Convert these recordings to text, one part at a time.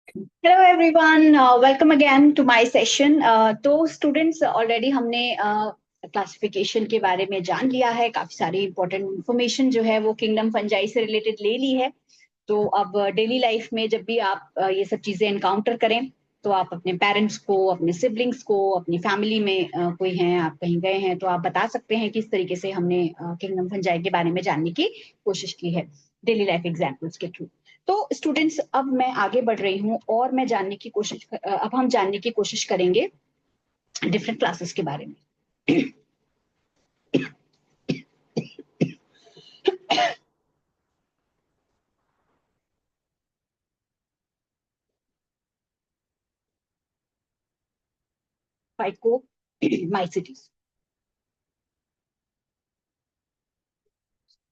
Hello everyone, welcome again to my session. तो students, already हमने classification के बारे में जान लिया है। काफी सारी इंपॉर्टेंट इंफॉर्मेशन जो है वो किंगडम फंजाई से रिलेटेड ले ली है। तो अब डेली लाइफ में जब भी आप ये सब चीजें एनकाउंटर करें, तो आप अपने पेरेंट्स को, अपने सिबलिंग्स को, अपनी फैमिली में कोई हैं, आप कहीं गए हैं, तो आप बता सकते हैं किस तरीके से हमने किंगडम फंजाई के बारे में जानने की कोशिश की है डेली लाइफ एग्जाम्पल्स के थ्रू। तो स्टूडेंट्स, अब मैं आगे बढ़ रही हूँ और मैं जानने की कोशिश अब हम जानने की कोशिश करेंगे डिफरेंट क्लासेस के बारे में। फाइकोमाइसिटीज।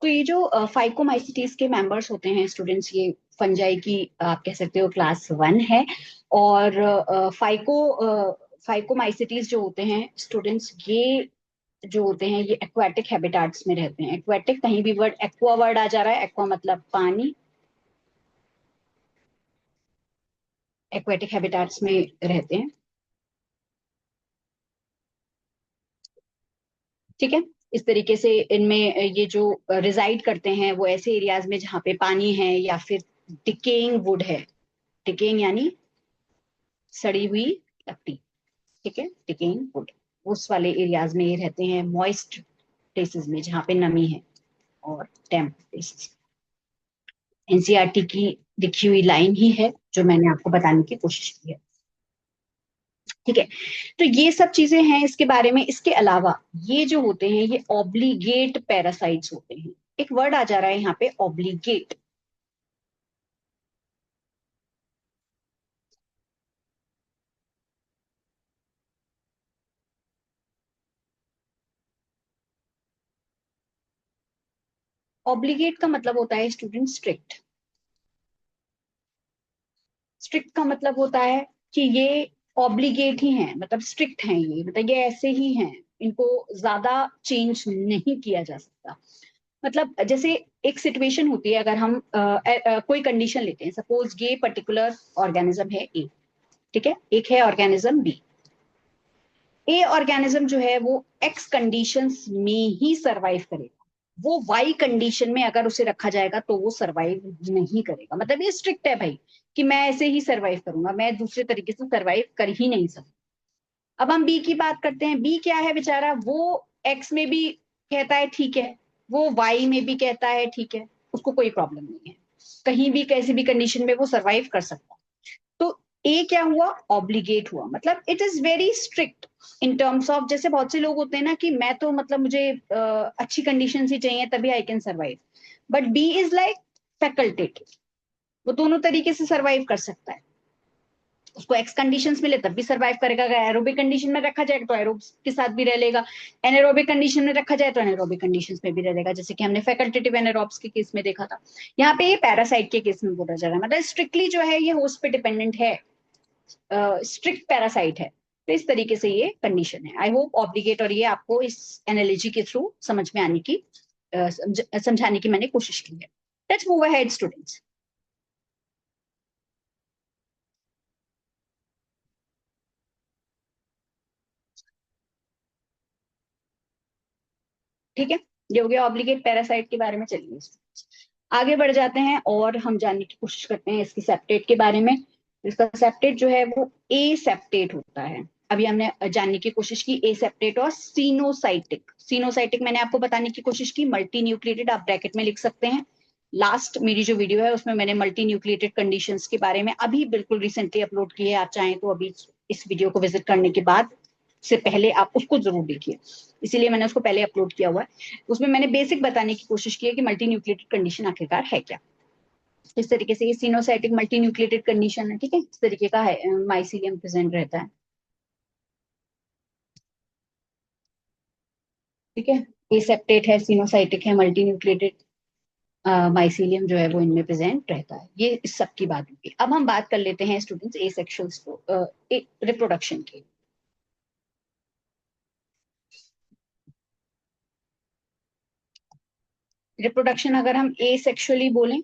तो ये जो फाइकोमाइसिटीज के मेंबर्स होते हैं स्टूडेंट्स, ये फंजाई की आप कह सकते हो क्लास 1 है। और फाइकोमाइसिटीज जो होते हैं स्टूडेंट्स, ये जो होते हैं ये एक्वाटिक हैबिटाट्स में रहते हैं। एक्वाटिक, कहीं भी वर्ड एक्वा वर्ड आ जा रहा है, एक्वा मतलब पानी, एक्वाटिक हैबिटाट्स में रहते हैं। ठीक है। इस तरीके से इनमें ये जो रिजाइड करते हैं वो ऐसे एरियाज में जहाँ पे पानी है या फिर डिकेइंग वुड है। डिकेइंग यानी सड़ी हुई लकड़ी। ठीक है, डिकेइंग वुड, उस वाले एरियाज में ये रहते हैं। मॉइस्ट प्लेसेस में जहाँ पे नमी है, और डैम्प प्लेसेस। एनसीईआरटी की लिखी हुई लाइन ही है जो मैंने आपको बताने की कोशिश की है। ठीक है। तो ये सब चीजें हैं इसके बारे में। इसके अलावा ये जो होते हैं ये ऑब्लिगेट पैरासाइट्स होते हैं। एक वर्ड आ जा रहा है यहाँ पे, ऑब्लिगेट। ऑब्लिगेट का मतलब होता है स्टूडेंट स्ट्रिक्ट। स्ट्रिक्ट का मतलब होता है कि ये ऑब्लिगेट ही हैं, मतलब स्ट्रिक्ट हैं, ये मतलब ये ऐसे ही हैं, इनको ज्यादा चेंज नहीं किया जा सकता। मतलब जैसे एक सिचुएशन होती है, अगर हम कोई कंडीशन लेते हैं, सपोज ये पर्टिकुलर ऑर्गेनिज्म है ए। ठीक है, एक है ऑर्गेनिज्म बी। ए ऑर्गेनिज्म जो है वो एक्स कंडीशंस में ही सरवाइव करेगा। वो वाई कंडीशन में अगर उसे रखा जाएगा तो वो सरवाइव नहीं करेगा। मतलब ये स्ट्रिक्ट है भाई, कि मैं ऐसे ही सरवाइव करूंगा, मैं दूसरे तरीके से सरवाइव कर ही नहीं सकता। अब हम बी की बात करते हैं। बी क्या है बेचारा, वो एक्स में भी कहता है ठीक है, वो वाई में भी कहता है ठीक है, उसको कोई प्रॉब्लम नहीं है, कहीं भी कैसी भी कंडीशन में वो सरवाइव कर सकता है। तो ए क्या हुआ, ऑब्लिगेट हुआ। मतलब it is very strict in terms of, जैसे बहुत से लोग होते हैं ना कि मैं तो मतलब मुझे अच्छी कंडीशन ही चाहिए तभी I can survive. But B is like facultative, वो दोनों तरीके से सर्वाइव कर सकता है। उसको एक्स कंडीशंस मिले तब भी सर्वाइव करेगा, अगर एरोबिक कंडीशन में रखा जाएगा तो एरोब्स के साथ भी रह लेगा, एनारोबिक कंडीशन में रखा जाए तो एनारोबिक कंडीशंस में भी रह लेगा, जैसे कि हमने फैकल्टेटिव एनारोब्स के केस में देखा था। यहाँ पे ये पैरासाइट के केस में बोला जा रहा है, मतलब स्ट्रिक्टली जो है ये होस्ट पे डिपेंडेंट है, स्ट्रिक्ट पैरासाइट है। तो इस तरीके से ये कंडीशन है। आई होप ऑब्लिगेट और ये आपको इस एनालॉजी के थ्रू समझ में आने की समझाने की मैंने कोशिश की है। Let's move ahead students. ठीक है, ये हो गया ऑब्लिगेट पैरासाइट के बारे में। चलिए आगे बढ़ जाते हैं और हम जानने की कोशिश करते हैं इसकी सेप्टेट के बारे में। इसका सेप्टेट जो है वो ए सेप्टेट होता है। अभी हमने जानने की कोशिश की ए सेप्टेट और सीनोसाइटिक। सीनोसाइटिक मैंने आपको बताने की कोशिश की, मल्टी न्यूक्लिएटेड, आप ब्रैकेट में लिख सकते हैं। लास्ट मेरी जो वीडियो है उसमें मैंने मल्टी न्यूक्लिएटेड कंडीशंस के बारे में अभी बिल्कुल रिसेंटली अपलोड की है। आप चाहें तो अभी इस वीडियो को विजिट करने के बाद से पहले आप उसको जरूर देखिए, इसीलिए मैंने उसको पहले अपलोड किया हुआ है। उसमें मैंने बेसिक बताने की कोशिश की है कि मल्टी न्यूक्लिएटेड कंडीशन आखिरकार है क्या। इस तरीके से ये सिनोसाइटिक मल्टी न्यूक्लिएटेड कंडीशन है। ठीक है, इस तरीके का है, माइसीलियम प्रेजेंट रहता है। ठीक है, एसेप्टेट है, सिनोसाइटिक है, मल्टी न्यूक्लिएटेड, माइसीलियम जो है वो इनमें प्रेजेंट रहता है। ये इस सब की बात होगी। अब हम बात कर लेते हैं स्टूडेंट्स एसेक्सुअल रिप्रोडक्शन की। रिप्रोडक्शन अगर हम ए सेक्सुअली बोलें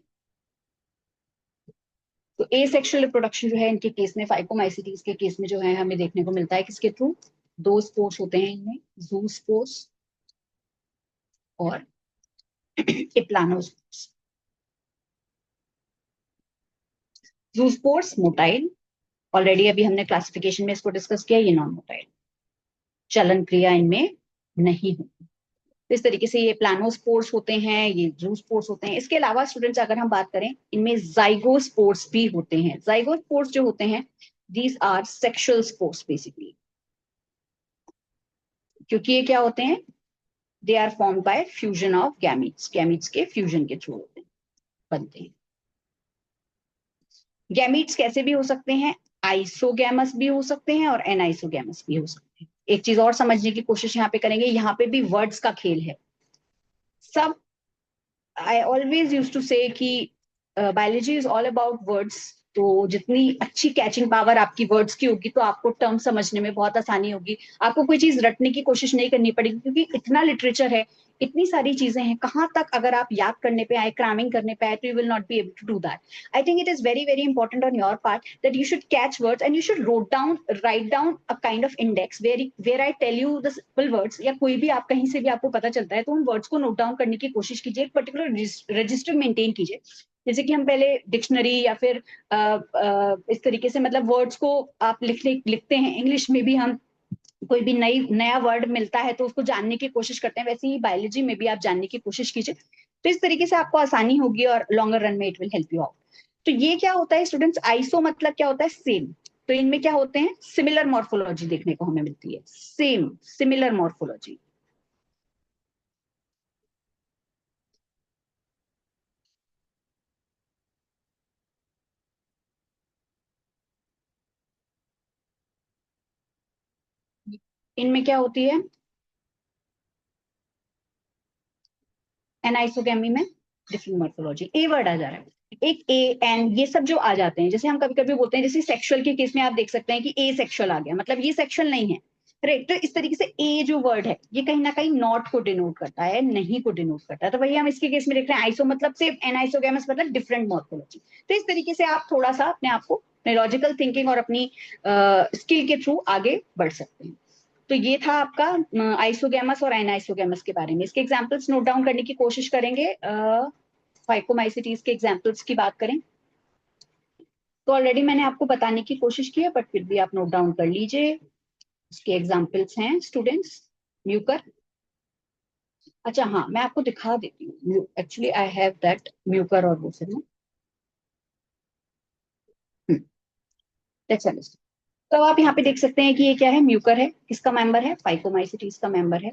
तो ए सेक्शुअल रिप्रोडक्शन जो है इनके केस में, फाइकोमाइसीटीज के केस में जो है हमें देखने को मिलता है किसके थ्रू, दो स्पोर्स होते हैं इनमें, जू स्पोर्स और इप्लानोस्पोर्स। जू स्पोर्स मोटाइल, ऑलरेडी अभी हमने क्लासिफिकेशन में इसको डिस्कस किया, ये नॉन मोटाइल, चलन क्रिया इनमें नहीं होती। तो इस तरीके से ये प्लानोस्पोर्स होते हैं, ये जूस्पोर्स होते हैं। इसके अलावा स्टूडेंट्स अगर हम बात करें, इनमें जाइगोस्पोर्स भी होते हैं। जाइगोस्पोर्स जो होते हैं, these are sexual spores basically, क्योंकि ये क्या होते हैं, they are form by fusion of gametes, gametes के फ्यूजन के थ्रू होते हैं, बनते हैं। गैमीट्स कैसे भी हो सकते हैं, आइसोगैमस भी हो सकते हैं और एनाइसोगैमस भी हो सकते हैं। एक चीज और समझने की कोशिश यहाँ पे करेंगे, यहाँ पे भी वर्ड्स का खेल है। सब आई ऑलवेज यूज टू से कि biology is all about words. तो जितनी अच्छी कैचिंग पावर आपकी वर्ड्स की होगी, तो आपको टर्म समझने में बहुत आसानी होगी, आपको कोई चीज रटने की कोशिश नहीं करनी पड़ेगी, क्योंकि इतना लिटरेचर है, इतनी सारी चीजें हैं, कहाँ तक अगर आप याद करने पे आए, क्रैमिंग करने पे आए, तो you will not be able to do that. I think it is very very important on your part that you should catch words and you should write down a kind of index where I tell you the simple words, या कोई भी आप कहीं से भी आपको पता चलता है, तो उन वर्ड्स को नोट डाउन करने की कोशिश कीजिए, एक पर्टिकुलर रजिस्टर मेंटेन कीजिए। जैसे कि हम पहले डिक्शनरी या फिर इस तरीके से मतलब वर्ड्स को आप लिखते हैं, इंग्लिश में भी हम कोई भी नया वर्ड मिलता है तो उसको जानने की कोशिश करते हैं, वैसे ही बायोलॉजी में भी आप जानने की कोशिश कीजिए, तो इस तरीके से आपको आसानी होगी और लॉन्गर रन में it will help you out. तो ये क्या होता है स्टूडेंट्स, आइसो मतलब क्या होता है, सेम। तो इनमें क्या होते हैं, सिमिलर मॉर्फोलॉजी देखने को हमें मिलती है, सेम सिमिलर मॉर्फोलॉजी। इनमें क्या होती है, एनाइसोगेमी में डिफरेंट मॉर्फोलॉजी, ए वर्ड आ जा रहा है, एक ए एन ये सब जो आ जाते हैं, जैसे हम कभी कभी बोलते हैं, जैसे सेक्सुअल के केस में आप देख सकते हैं कि ए सेक्सुअल आ गया, मतलब ये सेक्सुअल नहीं है, राइट। तो इस तरीके से ए जो वर्ड है, ये कहीं ना कहीं नॉट को डिनोट करता है, नहीं को डिनोट करता है, तो वही हम इसके केस में देख रहे हैं, आइसो मतलब से, एनाइसोगेमस मतलब डिफरेंट मॉर्फोलॉजी। तो इस तरीके से आप थोड़ा सा अपने आप को लॉजिकल थिंकिंग और अपनी स्किल के थ्रू आगे बढ़ सकते हैं। तो ये था आपका आइसोगैमस और एनाइसोगैमस के बारे में। इसके एग्जांपल्स नोट डाउन करने की कोशिश करेंगे। फाइकोमाइसिटीज के एग्जांपल्स की बात करें, तो ऑलरेडी मैंने आपको बताने की कोशिश की है, बट फिर भी आप नोट डाउन कर लीजिए। इसके एग्जांपल्स हैं स्टूडेंट्स, म्यूकर। अच्छा हाँ, मैं आपको दिखा देती हूँ, actually I have that Mucor और वो फिर तो आप यहाँ पे देख सकते हैं कि ये क्या है, म्यूकर है, किसका मेंबर है, फाइकोमाइसिटीज का मेंबर है,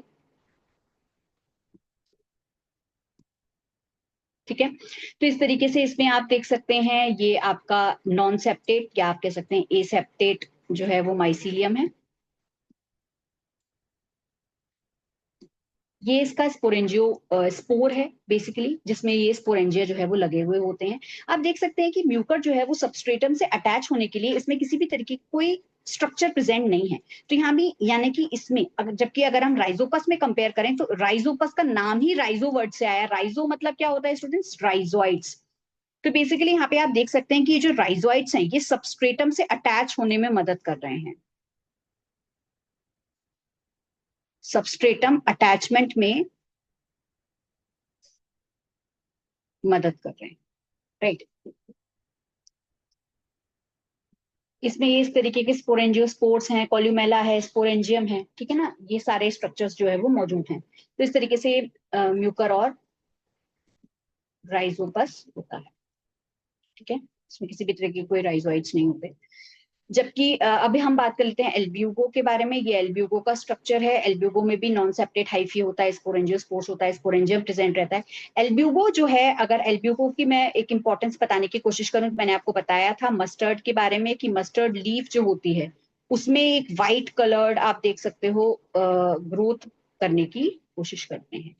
ठीक है। तो इस तरीके से इसमें आप देख सकते हैं, ये आपका नॉन सेप्टेट या आप कह सकते हैं ए सेप्टेट जो है वो माइसीलियम है। ये इसका स्पोरेंजियो स्पोर है बेसिकली, जिसमें ये स्पोरेंजिया जो है वो लगे हुए होते हैं। आप देख सकते हैं कि म्यूकर जो है वो सबस्ट्रेटम से अटैच होने के लिए इसमें किसी भी तरीके की कोई स्ट्रक्चर प्रेजेंट नहीं है। तो यहाँ भी यानी कि इसमें अगर, जबकि अगर हम राइजोपस में कंपेयर करें, तो राइजोपस का नाम ही राइजो वर्ड से आया। राइजो मतलब क्या होता है स्टूडेंट्स, राइजोइड्स। तो बेसिकली यहाँ पे आप देख सकते हैं कि ये जो राइजोइड्स हैं, ये सबस्ट्रेटम से अटैच होने में मदद कर रहे हैं, सबस्ट्रेटम अटैचमेंट में मदद कर रहे हैं, राइट। इसमें ये इस तरीके के स्पोरेंजियोस्पोर्स हैं, कॉल्यूमेला है, स्पोरेंजियम है, ठीक है ना, ये सारे स्ट्रक्चर्स जो है वो मौजूद हैं। तो इस तरीके से म्यूकर और राइजोपस होता है, ठीक है। इसमें किसी भी तरह की कोई राइजोइड्स नहीं होते। जबकि अभी हम बात कर लेते हैं एल्ब्यूगो के बारे में। ये एल्ब्यूगो का स्ट्रक्चर है। एल्ब्यूगो में भी नॉन सेप्टेट हाइफी होता है, स्पोरेंजियोस्पोर्स होता है, स्पोरेंजियम प्रेजेंट रहता है। एल्ब्यूगो जो है, अगर एल्ब्यूगो की मैं एक इंपॉर्टेंस बताने की कोशिश करूं, तो मैंने आपको बताया था मस्टर्ड के बारे में कि मस्टर्ड लीफ जो होती है, उसमें एक व्हाइट कलर्ड आप देख सकते हो ग्रोथ करने की कोशिश करते हैं।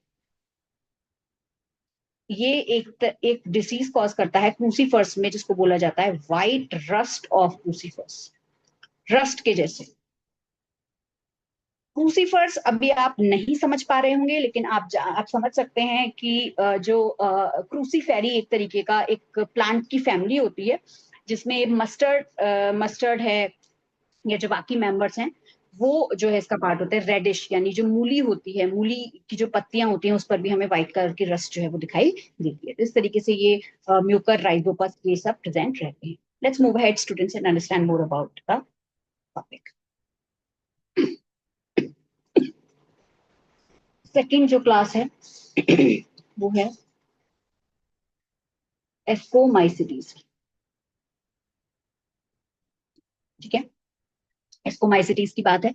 ये एक डिसीज कॉज करता है क्रूसीफर्स में, जिसको बोला जाता है white rust of crucifers, rust के जैसे। क्रूसीफर्स अभी आप नहीं समझ पा रहे होंगे, लेकिन आप समझ सकते हैं कि जो क्रूसीफेरी एक तरीके का एक प्लांट की फैमिली होती है, जिसमें मस्टर्ड है, या जो बाकी मेंबर्स हैं वो जो है इसका पार्ट होता है। रेडिश यानी जो मूली होती है, मूली की जो पत्तियां होती हैं उस पर भी हमें व्हाइट कलर की रस्ट जो है वो दिखाई देती है। तो इस तरीके से ये म्यूकर, राइजोपस, ये सब प्रेजेंट रहते हैं। Let's move ahead students and understand more about the topic. Second जो क्लास है वो है एस्कोमाइसिटीज। ठीक है, एस्कोमाइसिटीज की बात है।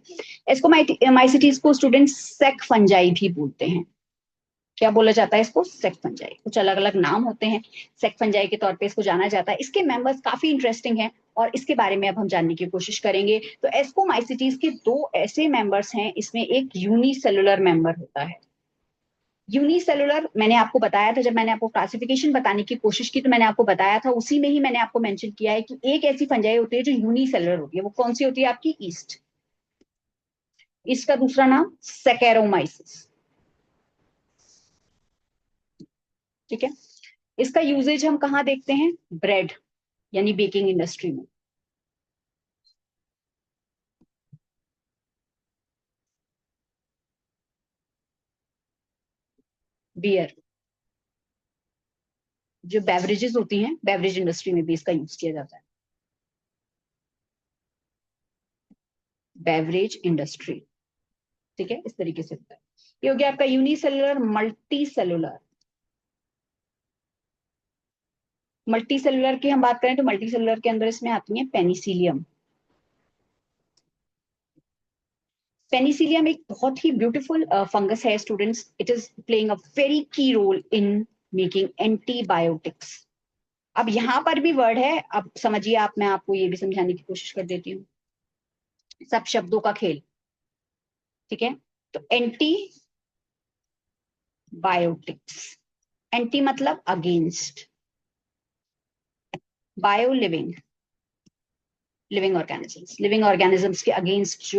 एस्कोमाइसिटीज को स्टूडेंट्स सेक फंजाई भी बोलते हैं। क्या बोला जाता है इसको? सेक फंजाई। कुछ अलग अलग नाम होते हैं, सेक फंजाई के तौर पे इसको जाना जाता है। इसके मेंबर्स काफी इंटरेस्टिंग हैं और इसके बारे में अब हम जानने की कोशिश करेंगे। तो एस्कोमाइसिटीज के दो ऐसे मेंबर्स हैं, इसमें एक यूनिसेलुलर मेंबर होता है। यूनिसेलुलर मैंने आपको बताया था, जब मैंने आपको क्लासिफिकेशन बताने की कोशिश की तो मैंने आपको बताया था, उसी में ही मैंने आपको मेंशन किया है कि एक ऐसी फंजाई होती है जो यूनिसेलुलर होती है। वो कौन सी होती है? आपकी ईस्ट। ईस्ट का दूसरा नाम सैकेरोमाइसिस। ठीक है, इसका यूजेज हम कहाँ देखते हैं? ब्रेड यानी बेकिंग इंडस्ट्री में। बियर, जो बेवरेजेस होती हैं, बेवरेज इंडस्ट्री में भी इसका यूज किया जाता है। बेवरेज इंडस्ट्री, ठीक है, इस तरीके से होता है। ये हो गया आपका unicellular. Multi cellular, multi cellular की हम बात करें तो मल्टी सेलुलर के अंदर इसमें आती है पेनिसिलियम। पेनिसिलियम एक बहुत ही ब्यूटीफुल फंगस है students. It is playing a very की रोल इन मेकिंग एंटीबायोटिक्स। अब यहाँ पर भी वर्ड है, अब समझिए आप, मैं आपको ये भी समझाने की कोशिश कर देती हूँ। सब शब्दों का खेल, ठीक है। तो एंटी बायोटिक्स, एंटी मतलब against, bio living, living organisms, living organisms के अगेंस्ट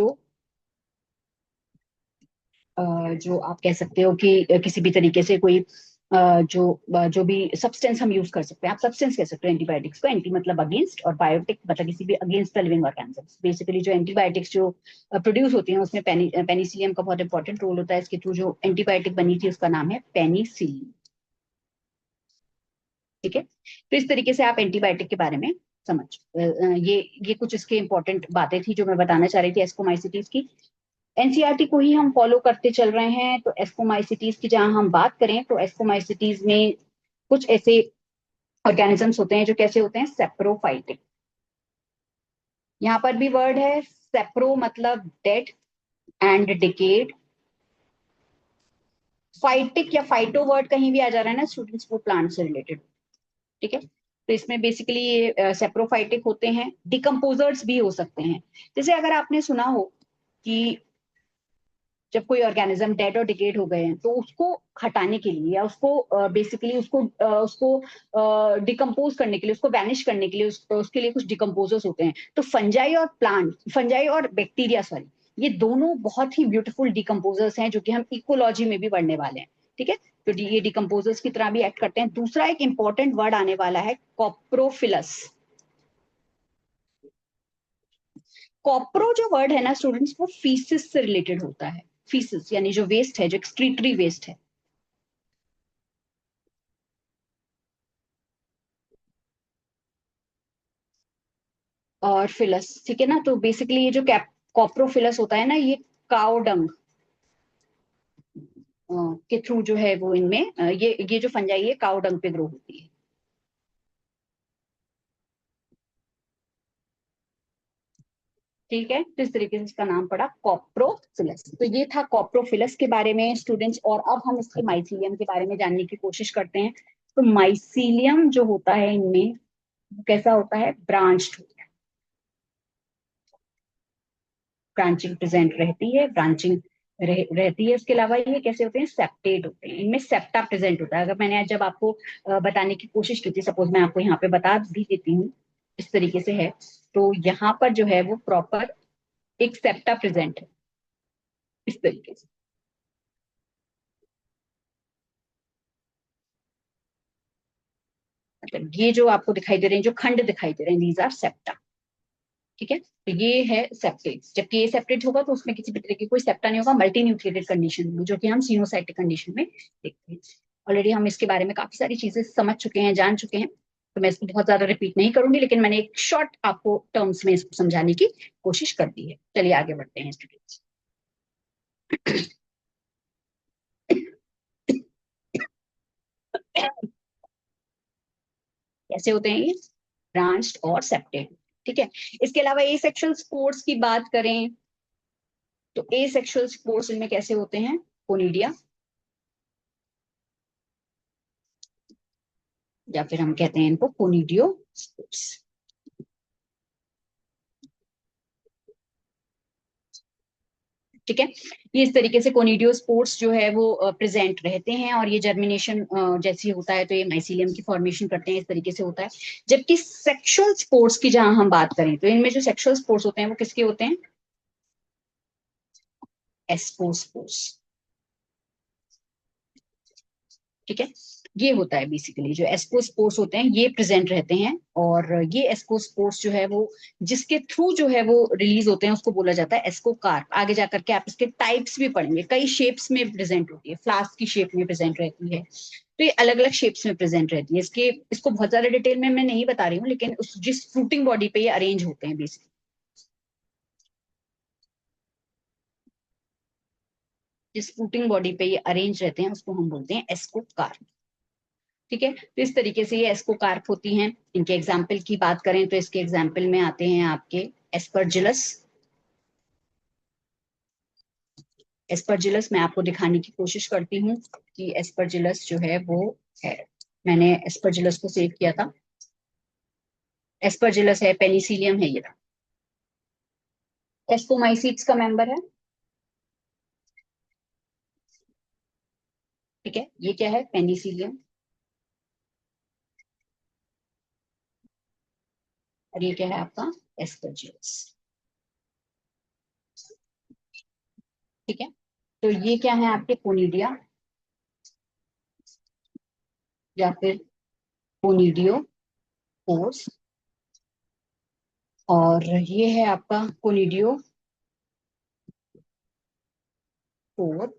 जो आप कह सकते हो कि किसी भी तरीके से कोई जो भी सब्सटेंस हम यूज कर सकते हैं, आप सब्सटेंस कह सकते हो एंटीबायोटिक्स को। एंटी मतलब अगेंस्ट और बायोटिक मतलब किसी भी against the living organisms. Basically जो एंटीबायोटिक्स जो प्रोड्यूस होती हैं उसमें पेनिसिलियम का बहुत इंपॉर्टेंट रोल होता है। इसके थ्रू जो एंटीबायोटिक बनी थी उसका नाम है पेनिसिलिन। ठीक है, तो इस तरीके से आप एंटीबायोटिक के बारे में समझ, ये कुछ इसके इंपॉर्टेंट बातें थी जो मैं बताना चाह रही थी एस्कोमाइसिटीज की। एनसीईआरटी को ही हम फॉलो करते चल रहे हैं। तो एस्कोमाइसिटीज की जहां हम बात करें तो एस्कोमाइसिटीज में कुछ ऐसे ऑर्गेनिजम्स होते हैं जो कैसे होते हैं? सेप्रोफाइटिक। यहाँ पर भी वर्ड है सेप्रो मतलब डेड एंड डिकेड। फाइटिक या फाइटो वर्ड कहीं भी आ जा रहा है ना स्टूडेंट्स, वो प्लांट से रिलेटेड। ठीक है, तो इसमें बेसिकली ये सेप्रोफाइटिक होते हैं। डिकम्पोजर्स भी हो सकते हैं। जैसे अगर आपने सुना हो कि जब कोई ऑर्गेनिज्म डेड और डिकेड हो गए हैं तो उसको हटाने के लिए या उसको बेसिकली उसको डिकम्पोज करने के लिए, उसको वैनिश करने के लिए उसके लिए कुछ डिकम्पोजर्स होते हैं। तो फंजाई और प्लांट, फंजाई और बैक्टीरिया सॉरी, ये दोनों बहुत ही ब्यूटीफुल डिकम्पोजर्स हैं जो कि हम इकोलॉजी में भी पढ़ने वाले हैं। ठीक है, तो ये डिकम्पोजर्स की तरह भी एक्ट करते हैं। दूसरा एक इंपॉर्टेंट वर्ड आने वाला है कॉप्रोफिलस। कॉप्रो जो वर्ड है ना स्टूडेंट्स, वो फीसिस से रिलेटेड होता है। फीसिस यानी जो वेस्ट है, जो एक्सक्रीटरी वेस्ट है। और फिलस, ठीक है ना। तो बेसिकली ये जो कॉप्रोफिलस होता है ना, ये काउ डंग के थ्रू जो है वो इनमें ये जो फंजाई है काउ डंग पे ग्रो होती है। ठीक है, तो इस तरीके से इसका नाम पड़ा कॉप्रोफिलस। तो ये था कॉप्रोफिलस के बारे में स्टूडेंट्स। और अब हम इसके माइसीलियम के बारे में जानने की कोशिश करते हैं। तो माइसीलियम जो होता है इनमें, वो कैसा होता है? ब्रांच्ड, ब्रांचिंग प्रेजेंट रहती है, ब्रांचिंग रहती है। इसके अलावा ये कैसे होते हैं? सेप्टेट होते हैं। इनमें सेप्टा प्रेजेंट होता है। अगर मैंने आज जब आपको बताने की कोशिश की थी, सपोज मैं आपको यहाँ पे बता भी देती हूँ इस तरीके से है, तो यहाँ पर जो है वो प्रॉपर एक सेप्टा प्रेजेंट है इस तरीके से। मतलब ये जो आपको दिखाई दे रहे हैं, जो खंड दिखाई दे रहे हैं, दीज आर सेप्टा। ठीक है, तो ये है सेप्टेट। जबकि ये सेप्टेट होगा तो उसमें किसी भी तरह की कोई सेप्टा नहीं होगा, मल्टी न्यूक्लिएटेड कंडीशन होगी, जो कि हम सिनोसाइटिक कंडीशन में देखते हैं। ऑलरेडी हम इसके बारे में काफी सारी चीजें समझ चुके हैं, जान चुके हैं, तो मैं इसको बहुत ज्यादा रिपीट नहीं करूंगी, लेकिन मैंने एक शॉर्ट आपको टर्म्स में इसको समझाने की कोशिश कर दी है। चलिए आगे बढ़ते हैं स्टूडेंट्स। कैसे होते हैं ये ब्रांच्ड और सेप्टेड। ठीक है, इसके अलावा ए सेक्शुअल स्पोर्स की बात करें तो ए सेक्शुअल स्पोर्स इनमें कैसे होते हैं, कोनिडिया, या फिर हम कहते हैं इनको कोनिडियो स्पोर्स। ठीक है, ये इस तरीके से कोनिडियो स्पोर्स जो है वो प्रेजेंट रहते हैं, और ये जर्मिनेशन जैसी होता है तो ये माइसीलियम की फॉर्मेशन करते हैं, इस तरीके से होता है। जबकि सेक्सुअल स्पोर्स की जहां हम बात करें तो इनमें जो सेक्सुअल स्पोर्स होते हैं वो किसके होते हैं, एस्पोस्पोर्स। ठीक है, ये होता है बेसिकली जो एस्कोस्पोर्स होते हैं, ये प्रेजेंट रहते हैं। और ये एस्कोस्पोर्स जो है वो जिसके थ्रू जो है वो रिलीज होते हैं उसको बोला जाता है एस्कोकार्प। आगे जाकर के आप इसके टाइप्स भी पढ़ेंगे, कई शेप्स में प्रेजेंट होती है, फ्लास्क की शेप में प्रेजेंट रहती है, तो ये अलग अलग शेप्स में प्रेजेंट रहती है। इसके इसको बहुत ज्यादा डिटेल में मैं नहीं बता रही हूँ, लेकिन जिस फ्रूटिंग बॉडी पे ये अरेंज होते हैं बेसिकली, जिस फ्रूटिंग बॉडी पे ये अरेंज रहते हैं उसको हम बोलते हैं एस्कोकार्प। ठीक है, तो इस तरीके से ये एस्कोकार्प होती हैं। इनके एग्जाम्पल की बात करें तो इसके एग्जाम्पल में आते हैं आपके एस्परजिलस। एस्परजिलस मैं आपको दिखाने की कोशिश करती हूँ कि एस्परजिलस जो है वो है, मैंने एस्परजिलस को सेव किया था। एस्परजिलस है, पेनिसिलियम है ये। एस्कोमाइसीट्स का मेंबर है। ठीक है, ये क्या है, पेनिसिलियम, और ये क्या है आपका एस्परजिलस। ठीक है, तो ये क्या है आपके कोनिडिया या फिर कोनिडियो पोर्स, और ये है आपका कोनिडियो पोर।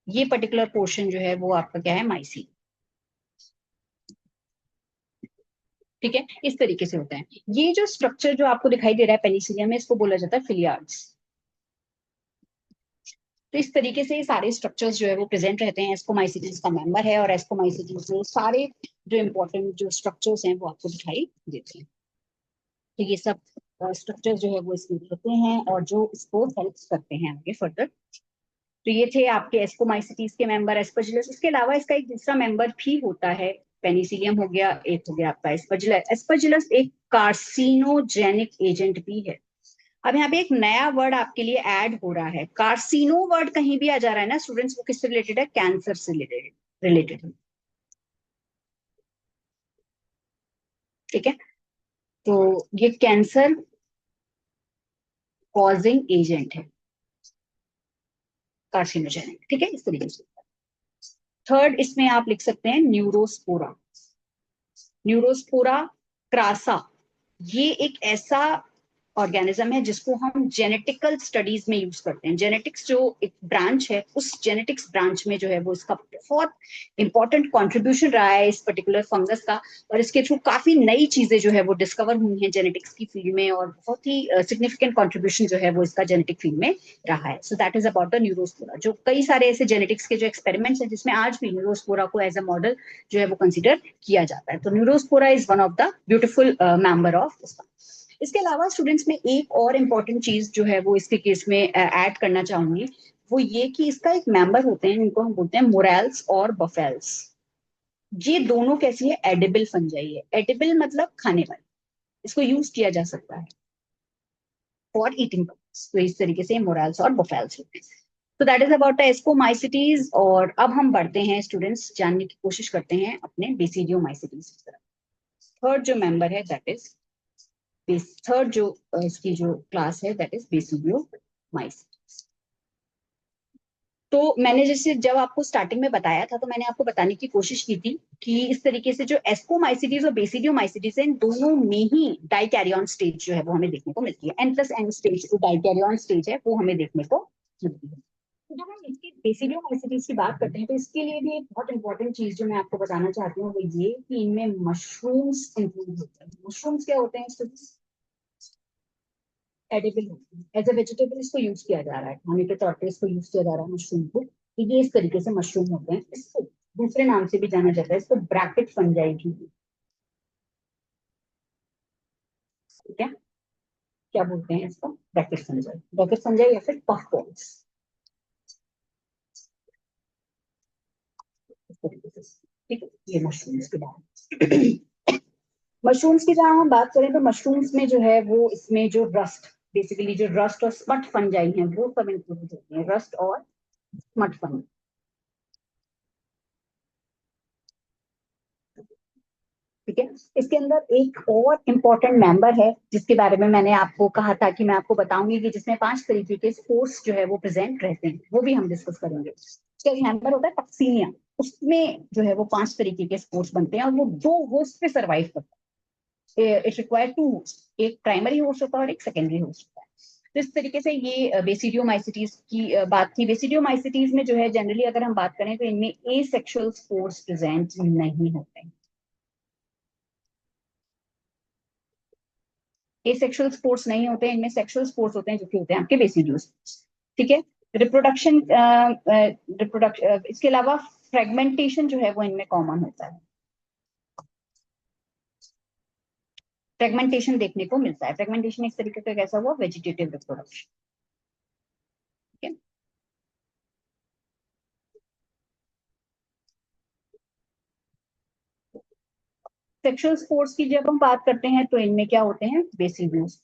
ये पर्टिकुलर पोर्शन जो है वो आपका क्या है, माइसी। ठीक है, इस तरीके से होता है। ये जो स्ट्रक्चर जो आपको दिखाई दे रहा है पेनिसिलियम में, इसको बोला जाता है फिलियार्ड्स। तो इस तरीके से ये सारे स्ट्रक्चर्स जो है वो प्रेजेंट रहते हैं। एस्कोमाइसिटीज का मेंबर है, और एस्कोमाइसिटीज में सारे जो इंपॉर्टेंट जो स्ट्रक्चर्स हैं वो आपको दिखाई देते हैं। तो ये सब स्ट्रक्चर जो है वो इसमें रहते हैं, और जो इसको हेल्प करते हैं आगे फर्दर। तो ये थे आपके एस्कोमाइसिटीज के मेंबर, एस्परजिलस। इसके अलावा इसका एक दूसरा मेंबर भी होता है, पेनिसिलियम हो गया, एक हो गया आपका एस्परजिलस। एस्परजिलस एक कार्सिनोजेनिक एजेंट भी है। अब यहाँ पे एक नया वर्ड आपके लिए ऐड हो रहा है, कार्सिनो वर्ड कहीं भी आ जा रहा है ना स्टूडेंट्स, वो किससे रिलेटेड है, कैंसर से रिलेटेड रिलेटेड है। ठीक है, तो ये कैंसर कॉजिंग एजेंट है, कार्सिनोजेनिक। ठीक है, इस तरीके से। थर्ड इसमें आप लिख सकते हैं न्यूरोस्पोरा। न्यूरोस्पोरा क्रासा, ये एक ऐसा ऑर्गेनिज्म है जिसको हम जेनेटिकल स्टडीज में यूज करते हैं। जेनेटिक्स जो एक ब्रांच है, उस जेनेटिक्स ब्रांच में जो है वो इसका बहुत इंपॉर्टेंट कंट्रीब्यूशन रहा है इस पर्टिकुलर फंगस का, और इसके थ्रू काफी नई चीजें जो है वो डिस्कवर हुई हैं जेनेटिक्स की फील्ड में, और बहुत ही सिग्निफिकेंट कंट्रीब्यूशन जो है वो इसका जेनेटिक फील्ड में रहा है। So that is about the Neurospora. जो कई सारे ऐसे जेनेटिक्स के जो एक्सपेरिमेंट्स हैं जिसमें आज भी न्यूरोस्पोरा को एज अ मॉडल जो है वो कंसिडर किया जाता है। तो Neurospora is one of the beautiful member of. इसके अलावा स्टूडेंट्स में एक और इम्पॉर्टेंट चीज जो है वो इसके केस में ऐड करना चाहूंगी, वो ये कि इसका एक मेंबर होते हैं जिनको हम बोलते हैं मोरल्स और बफेल्स। ये दोनों कैसी है, एडिबल फंजाई है। एडिबल मतलब खाने वाली, इसको यूज किया जा सकता है फॉर ईटिंग पर्पस। तो इस तरीके से मोरल्स और बफेल्स होते हैं। तो that is about the ascomycetes. और अब हम बढ़ते हैं स्टूडेंट्स, जानने की कोशिश करते हैं अपने बेसिडियोमाइसिटीज की तरफ। थर्ड जो मेंबर है दैट इज थर्ड जो इसकी जो क्लास है दैट इज बेसिडियोमाइसिटीज। तो मैंने जैसे जब आपको स्टार्टिंग में बताया था, तो मैंने आपको बताने की कोशिश की थी कि इस तरीके से जो एस्कोमाइसिटीज और बेसिडियोमाइसिटीज है, इन दोनों में ही डाइकैरियन स्टेज जो है वो हमें देखने को मिलती है। N+N स्टेज जो डाइकैरियन स्टेज है वो हमें देखने को मिलती है। तो जब हम इसकी बेसिडियोमाइसिटीज की बात करते हैं, तो इसके लिए भी एक बहुत इंपॉर्टेंट चीज जो मैं आपको बताना चाहती हूँ वो ये कि इनमें मशरूम्स इंक्लूड होते हैं। मशरूम्स क्या होते हैं? एडिबल होती है, एज ए वेजिटेबल इसको यूज किया जा रहा है, खाने के तौर पे इसको यूज किया जा रहा है मशरूम को। तो ये इस तरीके से मशरूम होते हैं। इसको दूसरे नाम से भी जाना जाता है, इसको ब्रैकेट फंजाई भी। ठीक है, क्या बोलते हैं इसको? ब्रैकेट फंजाई, ब्रैकेट फंजाई या फिर पफ बॉल्स, इस तरीके से। ठीक है, ये मशरूम्स की बात। मशरूम्स की जहां हम बात करें, तो मशरूम्स में जो है वो इसमें जो रस्ट, बेसिकली जो रस्ट और स्मट फंजाई है वो सब इंक्लूड होती है, रस्ट और स्मट फंजाई। ठीक है, इसके अंदर एक और इम्पोर्टेंट मेंबर है जिसके बारे में मैंने आपको कहा था कि मैं आपको बताऊंगी, कि जिसमें 5 तरीके के स्पोर्स जो है वो प्रेजेंट रहते हैं, वो भी हम डिस्कस करेंगे। उसका एक मेंबर होता है टक्सीनिया। उसमें जो है वो 5 तरीके के स्पोर्स बनते हैं और वो 2 होस्ट पे सर्वाइव करता है। इट रिक्वायर 2 होस्ट, एक प्राइमरी होस्ट होता है और एक सेकेंडरी होस्ट होता है। तो इस तरीके से ये बेसिडियोमाइसिटीज की बात थी। बेसिडियोमाइसिटीज में जो है जनरली अगर हम बात करें, तो इनमें ए सेक्शुअल स्पोर्स प्रेजेंट नहीं होते हैं। एसेक्सुअल स्पोर्ट्स नहीं होते हैं, इनमें सेक्सुअल स्पोर्ट्स होते हैं, जो कि होते हैं आपके बेसिडियो स्पोर्ट्स। ठीक है, रिप्रोडक्शन, रिप्रोडक्शन इसके अलावा फ्रेगमेंटेशन जो है वो इनमें कॉमन होता है। फ्रेगमेंटेशन देखने को मिलता है। फ्रेगमेंटेशन एक तरीके का कैसा हुआ? Vegetative reproduction. ठीक है, सेक्सुअल स्पोर्ट्स की जब हम बात करते हैं, तो इनमें क्या होते हैं? बेसिडियोस।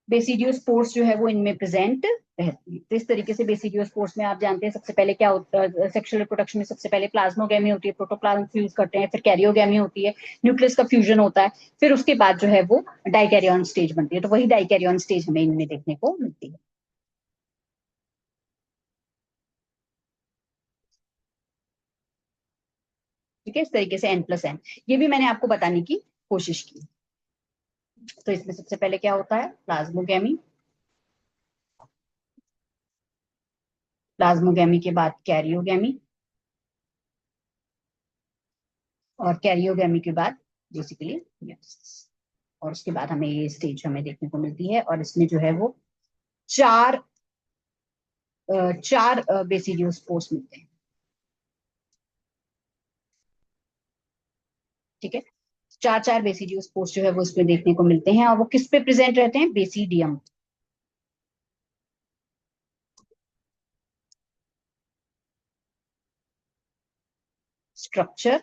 बेसिडियो स्पोर्स जो है वो इनमें प्रेजेंट रहती है। तो इस तरीके से बेसिडियो स्पोर्स में आप जानते हैं सबसे पहले क्या होता है? सेक्सुअल रिप्रोडक्शन में सबसे पहले प्लाज्मोगेमी होती है, प्रोटोप्लाज्म फ्यूज करते हैं, फिर कैरियोगेमी होती है, न्यूक्लियस का फ्यूजन होता है, फिर उसके बाद जो है वो डाइकैरियन स्टेज बनती है। तो वही डाइकैरियन स्टेज हमें इनमें देखने को मिलती है। ठीक है, इस तरीके से N+N, ये भी मैंने आपको बताने की कोशिश की। तो इसमें सबसे पहले क्या होता है? प्लाज्मोगेमी, प्लाज्मोगेमी के बाद कैरियोगेमी, और कैरियोगेमी के बाद बेसिकली yes। और उसके बाद हमें ये स्टेज हमें देखने को मिलती है, और इसमें जो है वो चार चार बेसिडियो स्पोर्स मिलते हैं। ठीक है, चार चार बेसिडियो स्पोर्स जो है वो इसमें देखने को मिलते हैं, और वो किस पे प्रेजेंट रहते हैं? Basidium structure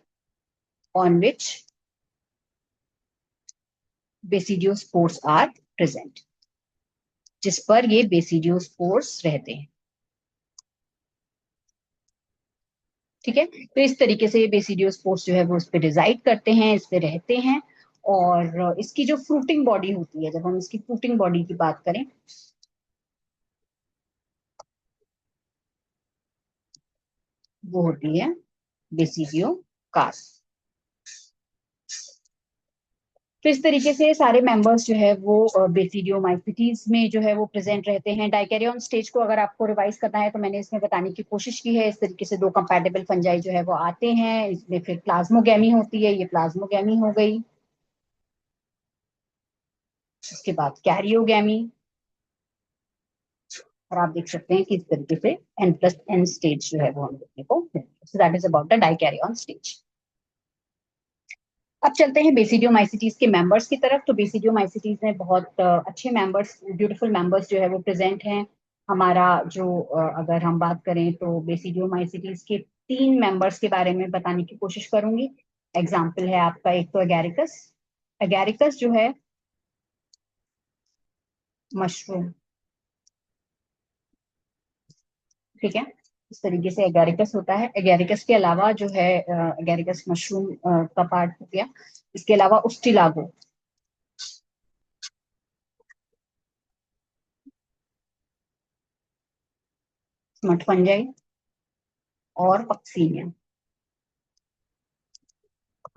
on which basidiospores are present, जिस पर ये बेसिडियो स्पोर्स रहते हैं। ठीक है, तो इस तरीके से ये बेसिडियो स्पोर्स जो है वो इस पे रिजाइड करते हैं, इस पे रहते हैं। और इसकी जो फ्रूटिंग बॉडी होती है, जब हम इसकी फ्रूटिंग बॉडी की बात करें, वो होती है बेसिडियो कास्ट। तो इस तरीके से सारे मेंबर्स जो है वो बेसिडियोमाइसिटीज में जो है वो प्रेजेंट रहते हैं। डाइकैरियन स्टेज को अगर आपको रिवाइज करना है, तो मैंने इसमें बताने की कोशिश की है। इस तरीके से 2 कंपैटिबल फंजाई जो है वो आते हैं, इसमें फिर प्लाज्मोगेमी होती है, ये प्लाज्मोगेमी हो गई। उसके बाद कैरियोगेमी, और आप देख सकते हैं कि इस तरीके से N+N स्टेज जो है वो हम देखने को मिलती है। So that is about the dikaryon stage. अब चलते हैं बेसिडियोमाइसिटीज के मेंबर्स की तरफ। तो बेसिडियोमाइसिटीज में बहुत अच्छे मेंबर्स, ब्यूटीफुल मेंबर्स जो है वो प्रेजेंट हैं। हमारा जो अगर हम बात करें, तो बेसिडियोमाइसिटीज के 3 मेंबर्स के बारे में बताने की कोशिश करूंगी। एग्जाम्पल है आपका, एक तो एगैरिकस। एगैरिकस जो है मशरूम। ठीक है, इस तरीके से एगैरिकस होता है। एगैरिकस के अलावा जो है, एगैरिकस मशरूम का पार्ट हो गया। इसके अलावा उस्टिलागो, स्मट फंजाई और पक्सीनिया।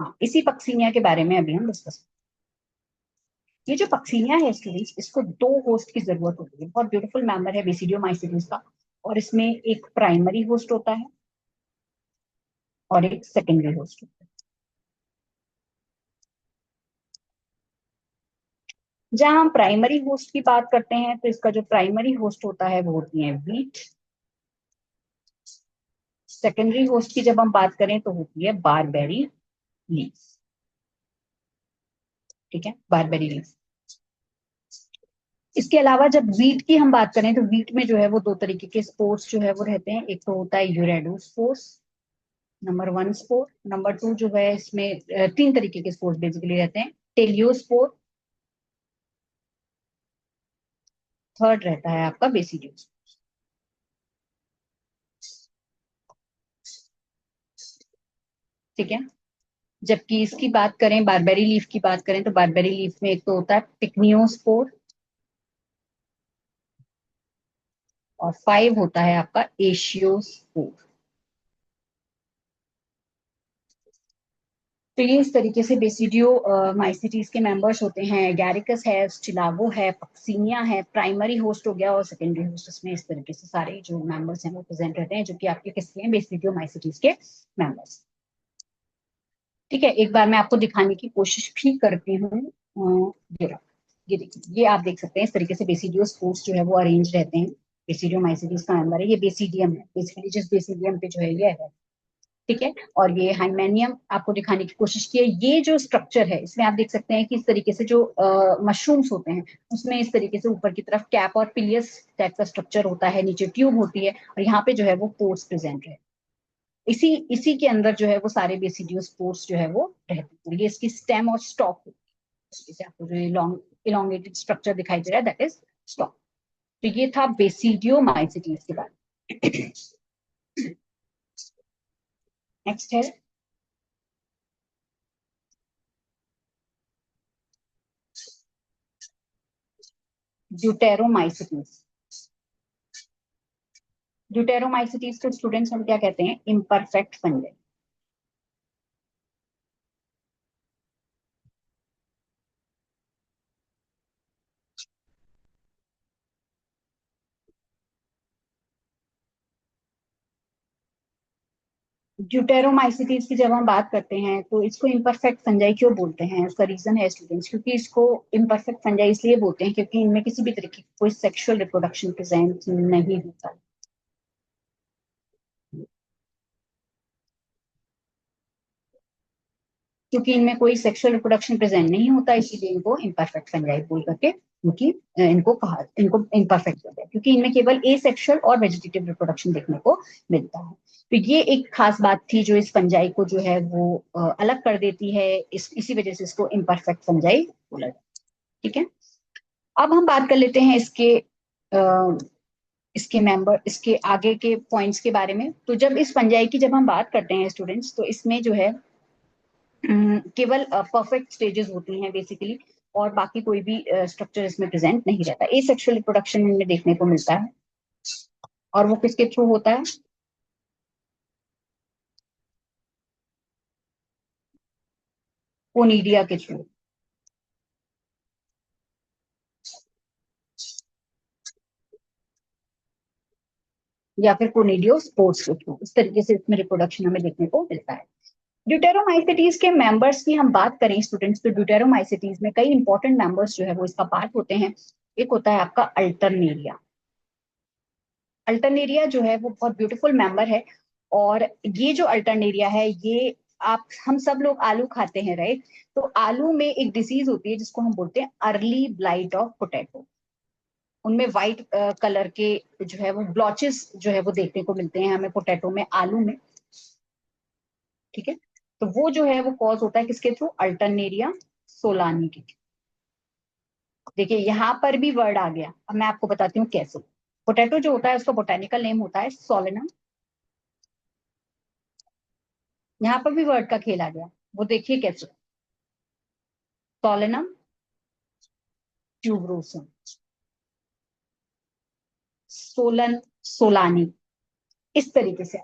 हाँ, इसी पक्सीनिया के बारे में अभी हम डिस्कस। ये जो पक्सीनिया है स्टूडेंट्स, इसको दो होस्ट की जरूरत होती है। बहुत ब्यूटीफुल मेंबर है बेसिडियोमाइसीटीज का। और इसमें एक प्राइमरी होस्ट होता है और एक सेकेंडरी होस्ट होता है। जहां हम प्राइमरी होस्ट की बात करते हैं तो इसका जो प्राइमरी होस्ट होता है वो होती है वीट। सेकेंडरी होस्ट की जब हम बात करें तो होती है बारबेरी लीफ। ठीक है, बारबेरी लीफ। इसके अलावा जब वीट की हम बात करें तो वीट में जो है वो दो तरीके के स्पोर्स जो है वो रहते हैं। एक तो होता है uredo spores, number one spore. Number two जो है इसमें तीन तरीके के स्पोर्स बेसिकली रहते हैं। टेलियोस्पोर। थर्ड रहता है आपका बेसिडियो। ठीक है। जबकि इसकी बात करें, बारबेरी लीफ की बात करें तो बारबेरी लीफ में एक तो होता है पिक्नियोस्पोर और फाइव होता है आपका एशियोस्पोर। तो ये इस तरीके से बेसिडियो माइसिटीज के मेंबर्स होते हैं। गैरिकस है, स्टिलागो है, पक्सीनिया है, प्राइमरी होस्ट हो गया और सेकेंडरी होस्ट। इसमें इस तरीके से सारे जो मेंबर्स हैं वो प्रेजेंट रहते हैं, जो कि आपके किसके हैं, बेसिडियो माइसिटीज के मेंबर्स। ठीक है, एक बार मैं आपको दिखाने की कोशिश भी करती हूँ। ये रहा। ये देखिए, ये आप देख सकते हैं इस तरीके से बेसिडियो स्पोर्स जो है वो अरेंज रहते हैं। बेसिडियो माइसिटीज का मेंबर है, ये बेसिडियम है बेसिकली, जिस बेसिडियम पे जो है ये है। ठीक है। और ये हाइमेनियम आपको दिखाने की कोशिश की है। ये जो स्ट्रक्चर है इसमें आप देख सकते हैं कि इस तरीके से जो मशरूम्स होते हैं उसमें इस तरीके से ऊपर की तरफ कैप और पिलियस टाइप का स्ट्रक्चर होता है, नीचे ट्यूब होती है और यहाँ पे जो है वो पोर्स प्रेजेंट है। इसी इसी के अंदर जो है वो सारे बेसिडियो स्पोर्स जो है वो रहते हैं। ये इसकी स्टेम और स्टॉक होती है। जैसे आपको जो लॉन्ग इलोंगेटेड स्ट्रक्चर दिखाई दे रहा है दैट इज स्टॉक। तो ये था बेसिडियो माइसिटीज के बारे में। नेक्स्ट है ड्यूटेरोमाइसिटीज। ड्यूटेरोमाइसिटीज को स्टूडेंट्स हम क्या कहते हैं, इम्परफेक्ट फंजाई। ड्यूटेरोमाइसिटीज की जब हम बात करते हैं तो इसको इम्परफेक्ट फंजाई क्यों बोलते हैं, उसका रीजन है स्टूडेंट्स, क्योंकि इसको इम्परफेक्ट फंजाई इसलिए बोलते हैं क्योंकि इनमें किसी भी तरीके की कोई सेक्सुअल रिप्रोडक्शन प्रेजेंट नहीं होता। क्योंकि इनमें कोई सेक्सुअल रिप्रोडक्शन प्रेजेंट नहीं होता इसीलिए इनको इम्परफेक्ट फंजाई बोल करके क्योंकि इनको इम्परफेक्ट बोलते हैं, क्योंकि इनमें केवल ए सेक्सुअल और वेजिटेटिव रिप्रोडक्शन देखने को मिलता है। तो ये एक खास बात थी जो इस फंजाई को जो है वो अलग कर देती है। इसी वजह से इसको इम्परफेक्ट फंजाई बोला जाता है। ठीक है। अब हम बात कर लेते हैं अ, इसके आगे के पॉइंट्स के बारे में। तो जब इस फंजाई की जब हम बात करते हैं स्टूडेंट्स तो इसमें जो है केवल परफेक्ट स्टेजेस होती हैं बेसिकली, और बाकी कोई भी स्ट्रक्चर इसमें प्रेजेंट नहीं रहता। ए सेक्सुअल रिप्रोडक्शन इनमें देखने को मिलता है और वो किसके थ्रू होता है, कोनिडिया के थ्रू या फिर कोनिडियो स्पोर्ट्स के थ्रू। इस तरीके से इसमें रिप्रोडक्शन हमें देखने को मिलता है। ड्यूटेरोमाइसिटीज के मेंबर्स की हम बात करें स्टूडेंट्स तो ड्यूटेरोमाइसिटीज में कई इंपॉर्टेंट मेंबर्स जो है वो इसका पार्ट होते हैं। एक होता है आपका अल्टरनेरिया। अल्टरनेरिया जो है वो बहुत ब्यूटीफुल मेंबर है। और ये जो अल्टरनेरिया है ये, आप हम सब लोग आलू खाते हैं राइट। तो आलू में एक डिसीज होती है जिसको हम बोलते हैं अर्ली ब्लाइट ऑफ पोटैटो। उनमें व्हाइट कलर के जो है वो ब्लॉचेस जो है वो देखने को मिलते हैं हमें पोटैटो में, आलू में। ठीक है। तो वो जो है वो कॉज होता है किसके थ्रू, अल्टरनेरिया सोलानी के थ्रू। देखिए यहाँ पर भी वर्ड आ गया, अब मैं आपको बताती हूँ कैसे। पोटैटो जो होता है उसका बोटेनिकल नेम होता है सोलेनम। यहाँ पर भी वर्ड का खेल आ गया, वो देखिए कैसे, सोलेनम ट्यूबरोसम, सोलन सोलानी। इस तरीके से,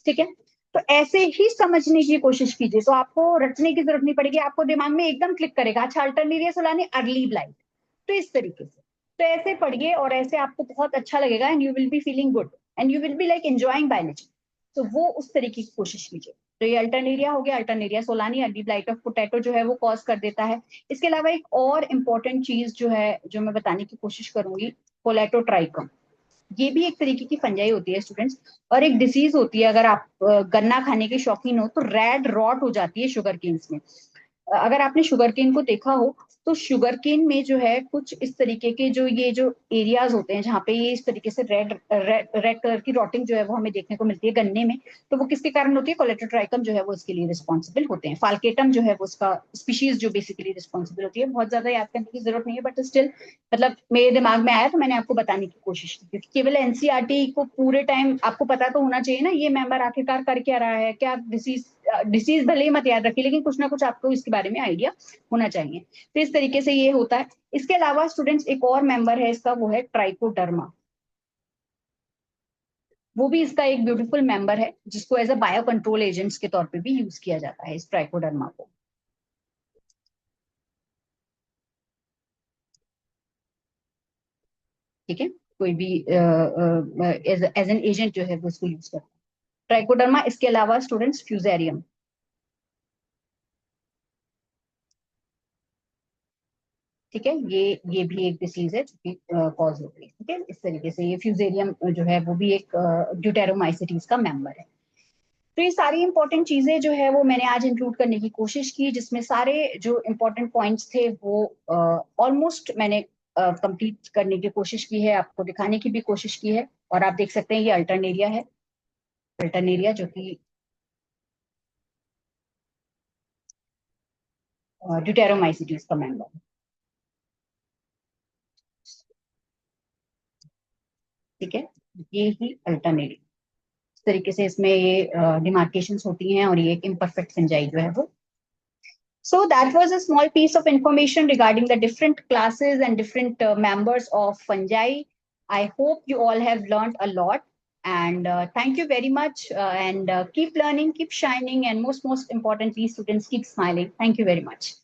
ठीक है। तो ऐसे ही समझने की कोशिश कीजिए, तो आपको रटने की जरूरत नहीं पड़ेगी, आपको दिमाग में एकदम क्लिक करेगा, अच्छा अल्टरनेरिया सोलानी अर्ली ब्लाइट, तो इस तरीके से। तो ऐसे पढ़िए और ऐसे आपको बहुत अच्छा लगेगा, and you will be feeling good, and you will be like enjoying biology. तो वो उस तरीके की कोशिश कीजिए। तो ये अल्टरनेरिया हो गया, Alternaria Solani, early blight of potato जो है वो कॉज कर देता है। इसके अलावा एक और इम्पोर्टेंट चीज जो है, जो मैं बताने की कोशिश करूंगी, कोलेटोट्राइकम। ये भी एक तरीके की फंजाई होती है स्टूडेंट्स, और एक डिसीज होती है। अगर आप गन्ना खाने के शौकीन हो तो रेड रॉट हो जाती है शुगर केन्स में। अगर आपने शुगर केन को देखा हो, तो शुगर केन में जो है कुछ इस तरीके के जो ये जो एरियाज होते हैं जहाँ पे ये इस तरीके से रेड रेड रेड कलर की रॉटिंग जो है वो हमें देखने को मिलती है गन्ने में। तो वो किसके कारण होती है? कोलेटोट्राइकम जो है वो इसके लिए रिस्पॉन्सिबल होते हैं। फाल्केटम जो है वो उसका स्पीशीज जो बेसिकली रिस्पॉन्सिबल होती है। बहुत ज्यादा याद करने की जरूरत नहीं है, बट स्टिल मतलब मेरे दिमाग में आया तो मैंने आपको बताने की कोशिश की, क्योंकि केवल एनसीईआरटी को पूरे टाइम आपको पता तो होना चाहिए ना ये मेंबर आखिरकार कर क्या रहा है, क्या डिसीज, डिसीज भले ही मत याद रखिए, लेकिन कुछ ना कुछ आपको इसके बारे में आइडिया होना चाहिए। तो इस तरीके से ये होता है। इसके अलावा स्टूडेंट्स एक और मेंबर है इसका, वो है ट्राइकोडर्मा। वो भी इसका एक ब्यूटीफुल मेंबर है, जिसको as a bio control agents के तौर पे भी यूज किया जाता है, इस ट्राइकोडर्मा को। ठीक है, कोई भी एज एन एजेंट जो है वो इसको यूज करता है, ट्राइकोडर्मा। इसके अलावा स्टूडेंट्स फ्यूजेरियम, ठीक है, ये भी एक डिसीज है जो कि कॉज होती है। ठीक है, इस तरीके से ये फ्यूजेरियम जो है वो भी एक ड्यूटेरोमाइसिटीज का मेंबर है। तो ये सारी इंपॉर्टेंट चीजें जो है वो मैंने आज इंक्लूड करने की कोशिश की, जिसमें सारे जो इंपॉर्टेंट पॉइंट्स थे वो ऑलमोस्ट मैंने कंप्लीट करने की कोशिश की है, आपको दिखाने की भी कोशिश की है। और आप देख सकते हैं ये अल्टरनेरिया है, अल्टरनेरिया जो कि ड्यूटेरोमाइसिटीज का मेंबर है। ठीक है, ये ही अल्टरनेरिया, इस तरीके से इसमें ये डिमार्केशंस होती हैं, और ये एक इम्परफेक्ट फंजाई जो है वो। So that was a small piece of information regarding the different classes and different members of fungi. I hope you all have learned a lot, and thank you very much. And keep learning, keep shining, and most importantly, students keep smiling. Thank you very much.